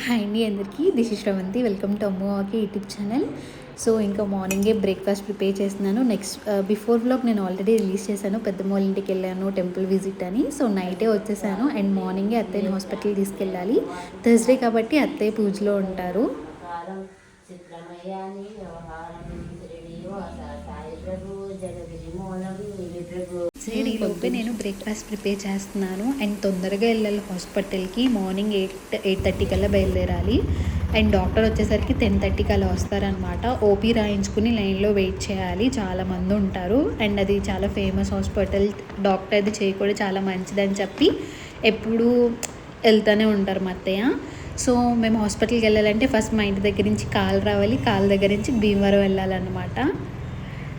Hi అండి అందరికీ, this is Sravanthi. Welcome to అమ్మవాకి యూట్యూబ్ ఛానల్. సో ఇంకా మార్నింగే బ్రేక్ఫాస్ట్ ప్రిపేర్ చేస్తున్నాను. బిఫోర్ వ్లాగ్ నేను ఆల్రెడీ రిలీజ్ చేశాను. పెద్దమ్మ వాళ్ళ ఇంటికి వెళ్ళాను టెంపుల్ విజిట్ అని. సో నైటే వచ్చేసాను అండ్ మార్నింగే అత్తయ్యని హాస్పిటల్ తీసుకెళ్ళాలి. థర్స్డే కాబట్టి అత్తయ్య పూజలో ఉంటారు. ఈలోపే నేను బ్రేక్ఫాస్ట్ ప్రిపేర్ చేస్తున్నాను అండ్ తొందరగా వెళ్ళాలి హాస్పిటల్కి. మార్నింగ్ 8:30 కల్లా బయలుదేరాలి అండ్ డాక్టర్ వచ్చేసరికి 10:30 అలా వస్తారనమాట. ఓపీ రాయించుకుని లైన్లో వెయిట్ చేయాలి. చాలామంది ఉంటారు అండ్ అది చాలా ఫేమస్ హాస్పిటల్. డాక్టర్ అది చేయకూడదు, చాలా మంచిదని చెప్పి ఎప్పుడూ వెళ్తూనే ఉంటారు మా అత్తయ్య. సో మేము హాస్పిటల్కి వెళ్ళాలంటే ఫస్ట్ మా ఇంటి దగ్గర నుంచి కాల్ రావాలి, కాల్ దగ్గర నుంచి భీమవరం వెళ్ళాలన్నమాట.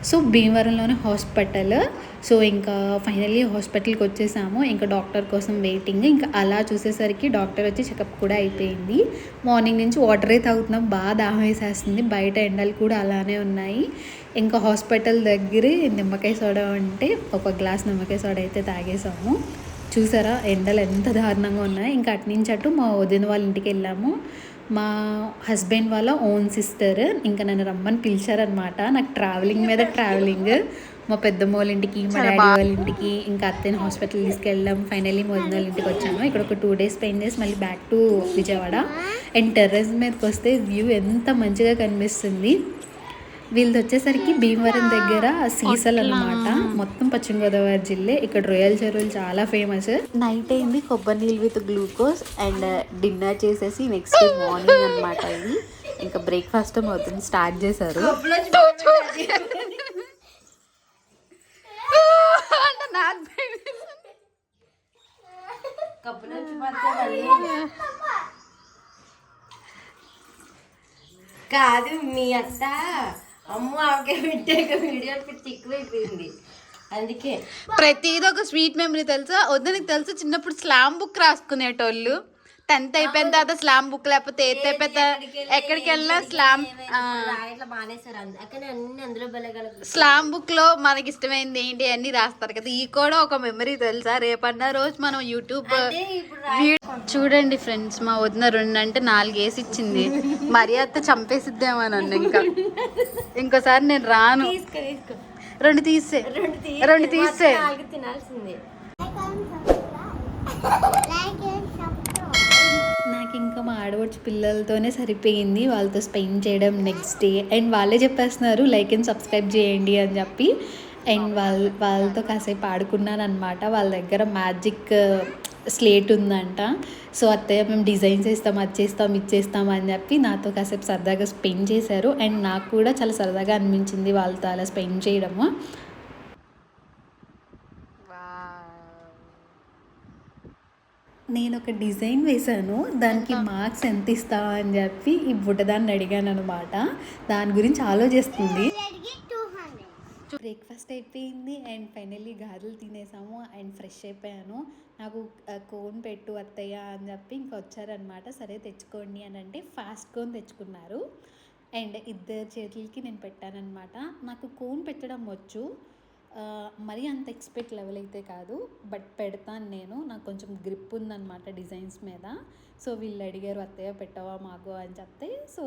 సో భీమవరంలోనే హాస్పిటల్. సో ఇంకా ఫైనల్లీ హాస్పిటల్కి వచ్చేసాము. ఇంకా డాక్టర్ కోసం వెయిటింగ్. ఇంకా అలా చూసేసరికి డాక్టర్ వచ్చి చెకప్ కూడా అయిపోయింది. మార్నింగ్ నుంచి వాటరే తాగుతున్నాం, బాగా దాహం వేసేస్తుంది. బయట ఎండలు కూడా అలానే ఉన్నాయి. ఇంకా హాస్పిటల్ దగ్గరే నిమ్మకాయ సోడా అంటే ఒక గ్లాస్ నిమ్మకాయ సోడా అయితే తాగేసాము. చూసారా ఎండలు ఎంత దారుణంగా ఉన్నాయి. ఇంకా అటు నుంచి అటు మా వదిన వాళ్ళ ఇంటికి వెళ్ళాము. మా హస్బెండ్ వాళ్ళ ఓన్ సిస్టర్ ఇంకా నన్ను రమ్మని పిలిచారనమాట. నాకు ట్రావెలింగ్ మీద ట్రావెలింగ్. మా పెద్దమ్మ వాళ్ళ ఇంటికి, మా డాడీ వాళ్ళ ఇంటికి, ఇంకా అత్తయ్యని హాస్పిటల్ తీసుకెళ్ళాం. ఫైనల్లీ మా వదిన వాళ్ళ ఇంటికి వచ్చాము. ఇక్కడ ఒక 2 days స్పెండ్ చేసి మళ్ళీ back to Vijayawada. And terrace మీదకి వస్తే వ్యూ ఎంత మంచిగా కనిపిస్తుంది. వీళ్ళది వచ్చేసరికి భీమవరం దగ్గర సీసల్ అనమాట. మొత్తం పశ్చిమ గోదావరి జిల్లా. ఇక్కడ రొయ్యల చెరువులు చాలా ఫేమస్. నైట్ అయింది, కొబ్బరి నీళ్ళు విత్ గ్లూకోజ్ అండ్ డిన్నర్ చేసేసి నెక్స్ట్ మార్నింగ్ అనమాట ఇది. ఇంకా బ్రేక్ఫాస్ట్ మొత్తం స్టార్ట్ చేశారు. కాదు మీ అత్త అమ్మ ఆకే పెట్టాక వీడియో పిచ్చి ఎక్కువైపోయింది. అందుకే ప్రతిదీ ఒక స్వీట్ మెమరీ తెలుసా. వద్దు నీకు తెలుసు, చిన్నప్పుడు స్లామ్ బుక్ రాసుకునేటోళ్ళు. 10th అయిపోయిన తర్వాత స్లామ్ బుక్, లేకపోతే 8th అయిపోయిన ఎక్కడికి వెళ్ళినా స్లామ్ స్లామ్ బుక్ లో మనకి ఇష్టమైంది ఏంటి అన్ని రాస్తారు కదా. ఈ కూడా ఒక మెమరీ తెలుసా. రేపన్న రోజు మనం యూట్యూబ్ చూడండి ఫ్రెండ్స్. మా వదిన 2 అంటే 4 వేసి ఇచ్చింది. మర్యాద చంపేసిద్దామా నన్ను. ఇంకోసారి నేను రాను. 2 తీసే తినాల్సిందే. నాకు ఇంకా మా ఆడవచ్చు పిల్లలతోనే సరిపోయింది, వాళ్ళతో స్పెండ్ చేయడం నెక్స్ట్ డే. అండ్ వాళ్ళే చెప్పేస్తున్నారు లైక్ అండ్ సబ్స్క్రైబ్ చేయండి అని చెప్పి. అండ్ వాళ్ళతో కాసేపు ఆడుకున్నాను అనమాట. వాళ్ళ దగ్గర మ్యాజిక్ స్లేట్ ఉందంట. సో అత్తయ్య మేము డిజైన్స్ వేస్తాం, అది చేస్తాం, ఇది చేస్తాం అని చెప్పి నాతో కాసేపు సరదాగా స్పెండ్ చేశారు. అండ్ నాకు కూడా చాలా సరదాగా అనిపించింది వాళ్ళతో అలా స్పెండ్ చేయడము. నేను ఒక డిజైన్ వేశాను, దానికి మార్క్స్ ఎంత ఇస్తావా అని చెప్పి ఈ బుట్టదాన్ని అడిగాను అనమాట. దాని గురించి ఆలోచిస్తుంది. బ్రేక్ఫాస్ట్ అయిపోయింది అండ్ ఫైనల్లీ గారెలు తినేసాము అండ్ ఫ్రెష్ అయిపోయాను. నాకు కోన్ పెట్టు అత్తయ్య అని చెప్పి ఇంకా వచ్చారనమాట. సరే తెచ్చుకోండి అని అంటే ఫాస్ట్ కోన్ తెచ్చుకున్నారు. అండ్ 2 చేతులకి నేను పెట్టానమాట. నాకు కోన్ పెట్టడం వచ్చు, మరీ అంత ఎక్స్పెక్ట్ లెవెల్ అయితే కాదు, బట్ పెడతాను నేను. నాకు కొంచెం గ్రిప్ ఉందన్నమాట డిజైన్స్ మీద. సో వీళ్ళు అడిగారు అత్తయ్య పెట్టవా మాకు అని చెప్తే, సో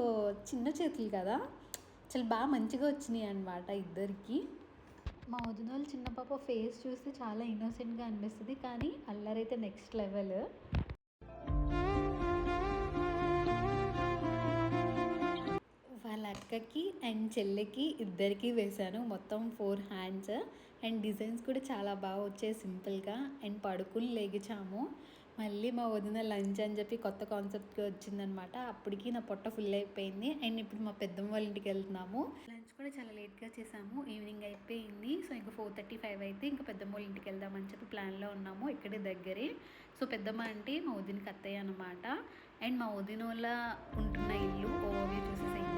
చిన్న చేతులు కదా చాలా బాగా మంచిగా వచ్చినాయి అనమాట ఇద్దరికి. మా వదిన వాళ్ళు చిన్న పాప ఫేస్ చూస్తే చాలా ఇన్నోసెంట్గా అనిపిస్తుంది, కానీ అల్లరైతే నెక్స్ట్ లెవెల్. వాళ్ళ అక్కకి అండ్ చెల్లికి ఇద్దరికి వేశాను. మొత్తం 4 హ్యాండ్స్ అండ్ డిజైన్స్ కూడా చాలా బాగా వచ్చాయి సింపుల్గా. అండ్ పడుకుని లేచాము. మళ్ళీ మా వదిన లంచ్ అని చెప్పి కొత్త కాన్సెప్ట్గా వచ్చిందనమాట. అప్పటికి నా పొట్ట ఫుల్ అయిపోయింది. అండ్ ఇప్పుడు మా పెద్దమ్మ వాళ్ళ ఇంటికి వెళ్తున్నాము. లంచ్ కూడా చాలా లేట్గా చేసాము, ఈవినింగ్ అయిపోయింది. సో ఇంకా 4:35 అయితే ఇంకా పెద్దమ్మ వాళ్ళ ఇంటికి వెళ్దామని చెప్పి ప్లాన్లో ఉన్నాము. ఇక్కడే దగ్గరే. సో పెద్దమ్మ అంటే మా వదినకి అత్తయ్య అనమాట. అండ్ మా వదిన వాళ్ళ ఉంటున్న ఇల్లు ఓవే చూసేసేయండి.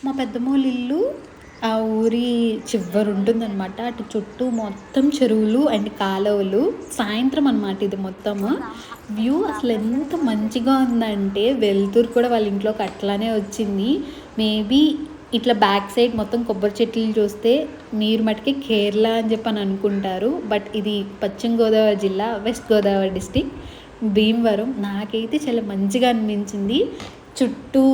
మా పెద్దమ్మోళ్ళ ఇల్లు ఆ ఊరి చివరి ఉంటుందన్నమాట. అటు చుట్టూ మొత్తం చెరువులు అండ్ కాలువలు. సాయంత్రం అనమాట ఇది మొత్తము. వ్యూ అసలు ఎంత మంచిగా ఉందంటే వెలుతురు కూడా వాళ్ళ ఇంట్లోకి అట్లానే వచ్చింది. మేబీ ఇట్లా బ్యాక్ సైడ్ మొత్తం కొబ్బరి చెట్లు చూస్తే మీరు మటుకి కేరళ అని చెప్పని అనుకుంటారు. బట్ ఇది పశ్చిమ గోదావరి జిల్లా, వెస్ట్ గోదావరి డిస్టిక్, భీమవరం. నాకైతే చాలా మంచిగా అనిపించింది. చుట్టూ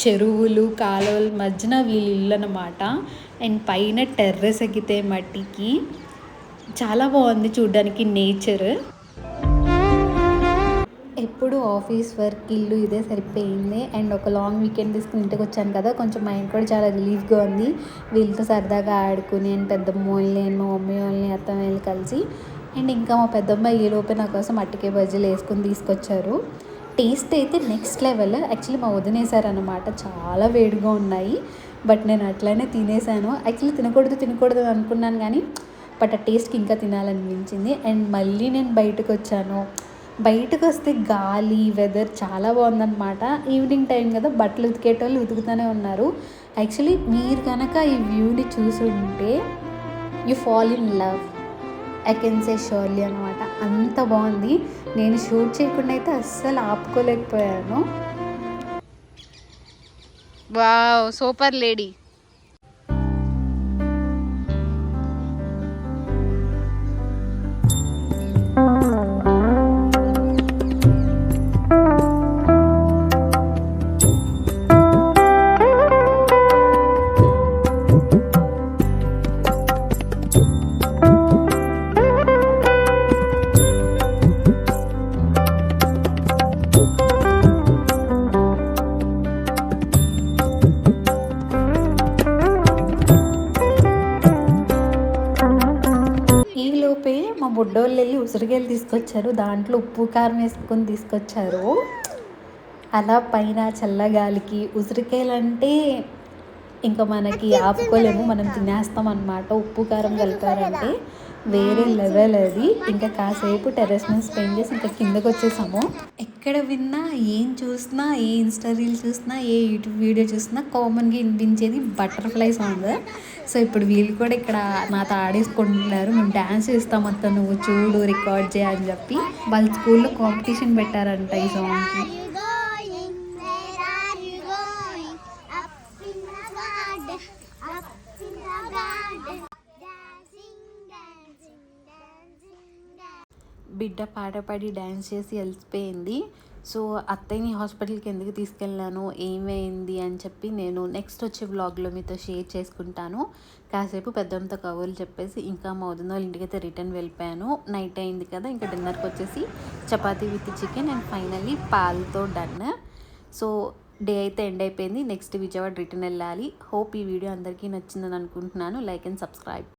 చెరువులు, కాలువల మధ్యన వీళ్ళ ఇల్లు అన్నమాట. అండ్ పైన టెర్రస్ ఎక్కితే మట్టికి చాలా బాగుంది చూడ్డానికి నేచర్. ఎప్పుడు ఆఫీస్ వర్క్, ఇల్లు ఇదే సరిపోయింది. అండ్ ఒక లాంగ్ వీకెండ్ తీసుకుని ఇంటికి వచ్చాను కదా, కొంచెం మైండ్ కూడా చాలా రిలీఫ్గా ఉంది. వీళ్ళతో సరదాగా ఆడుకుని అండ్ పెద్దమ్మ వాళ్ళని, మా మమ్మీ వాళ్ళని, అత్తమ్మ వాళ్ళని కలిసి. అండ్ ఇంకా మా పెద్దమ్మ ఈ లోపే నా కోసం అట్టికే బజ్జీలు వేసుకుని తీసుకొచ్చారు. టేస్ట్ అయితే నెక్స్ట్ లెవెల్. యాక్చువల్లీ మా వదినేసారనమాట, చాలా వేడిగా ఉన్నాయి. బట్ నేను అట్లనే తినేసాను. యాక్చువల్లీ తినకూడదు అనుకున్నాను కానీ బట్ ఆ టేస్ట్కి ఇంకా తినాలనిపించింది. అండ్ మళ్ళీ నేను బయటకు వచ్చాను. బయటకు వస్తే గాలి, వెదర్ చాలా బాగుందన్నమాట. ఈవినింగ్ టైం కదా, బట్టలు ఉతికేటోళ్ళు ఉతుకుతూనే ఉన్నారు. యాక్చువల్లీ మీరు కనుక ఈ వ్యూని చూసుంటే you fall in love, I can say surely అనమాట. అంత బాగుంది. నేను షూట్ చేయకుండా అయితే అస్సలు ఆపుకోలేకపోయాను. Wow, super lady. ఈలోపే మా బుడ్డోళ్ళు వెళ్ళి ఉసిరికాయలు తీసుకొచ్చారు. దాంట్లో ఉప్పు కారం వేసుకొని తీసుకొచ్చారు. అలా పైన చల్లగాలికి ఉసిరికాయలు అంటే ఇంకా మనకి ఆపుకోలేము, మనం తినేస్తాం అన్నమాట. ఉప్పు కారం కలిపారంటే వేరే లెవెల్ అది. ఇంకా కాసేపు టెర్రస్ మీద స్పెండ్ చేసి ఇంకా కిందకు వచ్చేసాము. ఎక్కడ విన్నా, ఏం చూసినా, ఏ ఇన్స్టా రీల్ చూసినా, ఏ యూట్యూబ్ వీడియో చూసినా కామన్గా వినిపించేది బటర్ఫ్లై సాంగ్. సో ఇప్పుడు వీళ్ళు కూడా ఇక్కడ నాతో ఆడేసుకుంటున్నారు. మేము డ్యాన్స్ చేస్తాం అంతా, నువ్వు చూడు, రికార్డ్ చేయని చెప్పి. వాళ్ళ స్కూల్లో కాంపిటీషన్ పెట్టారంట ఈ సాంగ్కి. బిడ్డ పాట పాడి డ్యాన్స్ చేసి అలసిపోయింది. సో అత్తయ్యని హాస్పిటల్కి ఎందుకు తీసుకెళ్ళాను, ఏమైంది అని చెప్పి నేను నెక్స్ట్ వచ్చే వ్లాగ్లో మీతో షేర్ చేసుకుంటాను. కాసేపు పెద్దమ్మతో కబుర్లు చెప్పేసి ఇంకా మా వదిన వాళ్ళ ఇంటికైతే రిటర్న్ వెళ్ళిపోయాను. నైట్ అయింది కదా, ఇంకా డిన్నర్కి వచ్చేసి chapati with chicken and finally పాలతో డన్. సో డే అయితే ఎండ్ అయిపోయింది. నెక్స్ట్ విజయవాడ రిటర్న్ వెళ్ళాలి. హోప్ ఈ వీడియో అందరికీ నచ్చిందని అనుకుంటున్నాను. Like and subscribe.